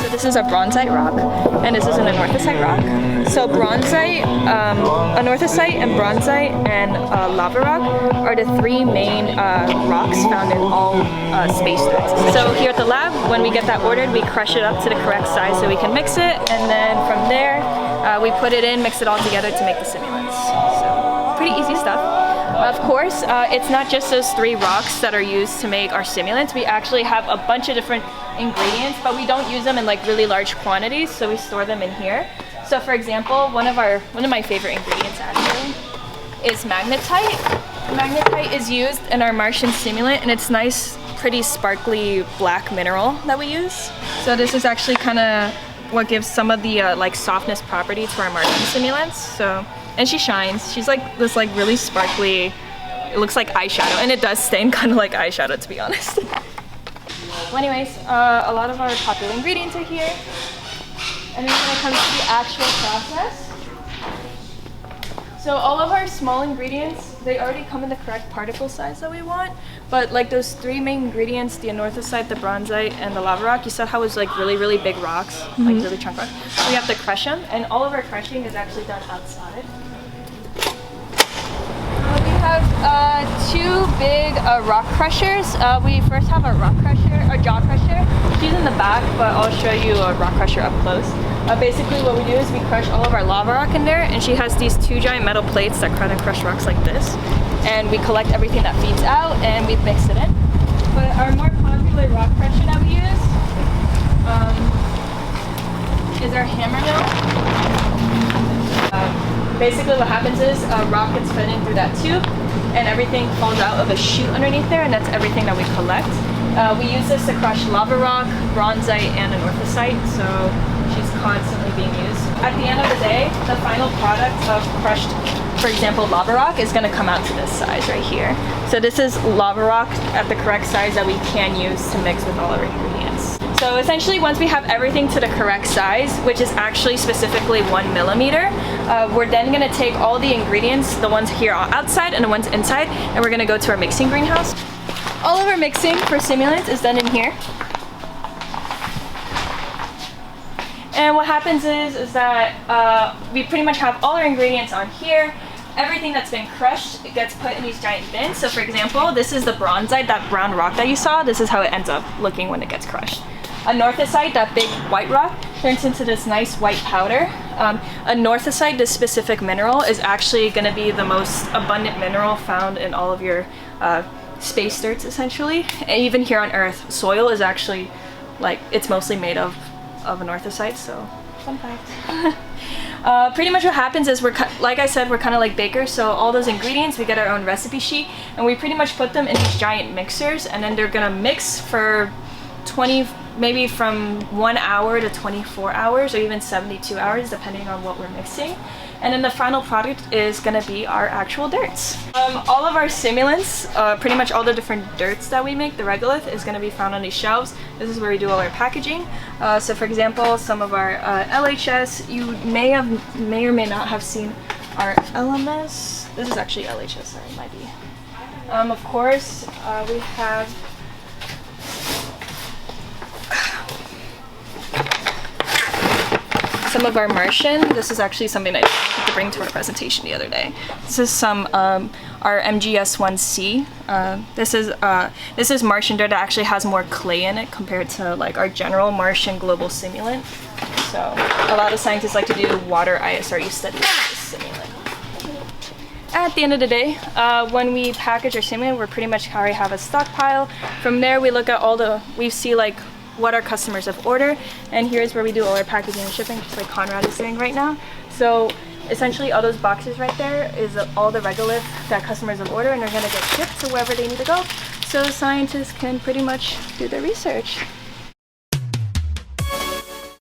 So this is a bronzite rock, and this is an anorthosite rock. So bronzite, anorthosite, and bronzite, and lava rock are the three main rocks found in all space darts. So here at the lab, when we get that ordered, we crush it up to the correct size so we can mix it, and then from there, we put it in, mix it all together to make the simulants. So pretty easy stuff. Of course, it's not just those three rocks that are used to make our simulants. We actually have a bunch of different ingredients, but we don't use them in like really large quantities, so we store them in here. So for example, one of my favorite ingredients actually is magnetite. Magnetite is used in our Martian simulant, and it's nice, pretty sparkly black mineral that we use. So this is actually kind of what gives some of the like softness property to our Martian simulants. So, and she shines. She's like this like really sparkly, it looks like eyeshadow, and it does stain kind of like eyeshadow, to be honest. Well, anyways, a lot of our popular ingredients are here. And then when it comes to the actual process, so all of our small ingredients, they already come in the correct particle size that we want. But like those three main ingredients, the anorthosite, the bronzite, and the lava rock, you saw how it was like really, really big rocks, like really chunk rocks. So we have to crush them, and all of our crushing is actually done outside. We have two big rock crushers. We first have our rock crusher, our jaw crusher. She's in the back, but I'll show you a rock crusher up close. Basically what we do is we crush all of our lava rock in there, and she has these two giant metal plates that kind of crush rocks like this. And we collect everything that feeds out and we mix it in. But our more popular rock crusher that we use is our hammer mill. Basically what happens is a rock gets fed in through that tube, and everything falls out of a chute underneath there, and that's everything that we collect. We use this to crush lava rock, bronzite, and anorthosite, so she's constantly being used. At the end of the day, the final product of crushed, for example, lava rock is going to come out to this size right here. So this is lava rock at the correct size that we can use to mix with all our ingredients. So essentially, once we have everything to the correct size, which is actually specifically 1 millimeter, we're then going to take all the ingredients, the ones here outside and the ones inside, and we're going to go to our mixing greenhouse. All of our mixing for simulants is done in here. And what happens is that we pretty much have all our ingredients on here. Everything that's been crushed, it gets put in these giant bins. So for example, this is the bronzite, that brown rock that you saw. This is how it ends up looking when it gets crushed. Anorthosite, that big white rock, turns into this nice white powder. Anorthosite, this specific mineral, is actually going to be the most abundant mineral found in all of your space dirts, essentially. And even here on Earth, soil is actually, like, it's mostly made of anorthosite, so fun fact. Pretty much what happens is like I said, we're kind of like bakers, so all those ingredients, we get our own recipe sheet, and we pretty much put them in these giant mixers, and then they're gonna mix for maybe from 1 hour to 24 hours, or even 72 hours, depending on what we're mixing. And then the final product is going to be our actual dirts. All of our simulants, pretty much all the different dirts that we make, the regolith, is going to be found on these shelves. This is where we do all our packaging. So for example, some of our LHS, you may or may not have seen our LMS. This is actually LHS, sorry, it might be. Of course, we have some of our Martian. This is actually something I had to bring to our presentation the other day. This is some our MGS1C. This is Martian dirt that actually has more clay in it compared to like our general Martian global simulant. So a lot of scientists like to do water ISRU studies with this simulant. At the end of the day, when we package our simulant, we're pretty much already have a stockpile. From there, we look at we see like what our customers have ordered, and here's where we do all our packaging and shipping, just like Conrad is doing right now. So essentially all those boxes right there is all the regolith that customers have ordered, and they're going to get shipped to wherever they need to go, so scientists can pretty much do their research.